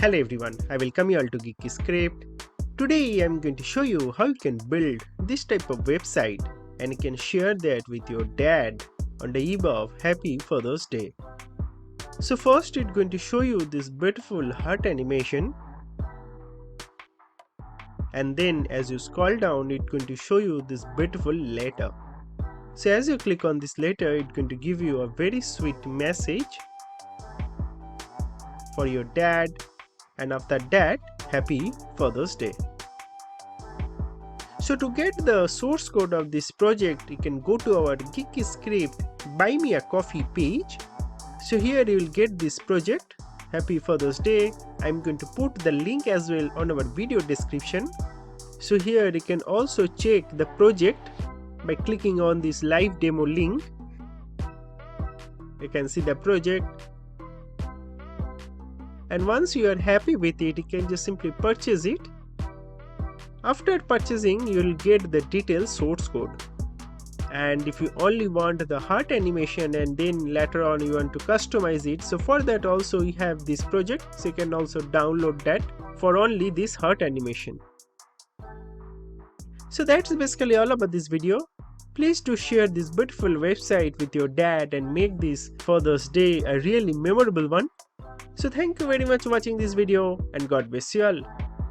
Hello everyone, I welcome you all to Geeky Script. Today I am going to show you how you can build this type of website and you can share that with your dad on the eve of Happy Father's Day. So first it's going to show you this beautiful heart animation, and then as you scroll down it's going to show you this beautiful letter. So as you click on this letter, it's going to give you a very sweet message for your dad, and after that, Happy Father's Day. So to get the source code of this project, you can go to our Geeky Script Buy Me a Coffee page. So here you will get this project, Happy Father's Day. I'm going to put the link as well on our video description. So here you can also check the project by clicking on this live demo link. You can see the project. And once you are happy with it, you can just simply purchase it. After purchasing, you will get the detailed source code. And if you only want the heart animation and then later on you want to customize it, so for that also you have this project, so you can also download that for only this heart animation. So that's basically all about this video. Please do share this beautiful website with your dad and make this Father's Day a really memorable one. So thank you very much for watching this video and God bless you all.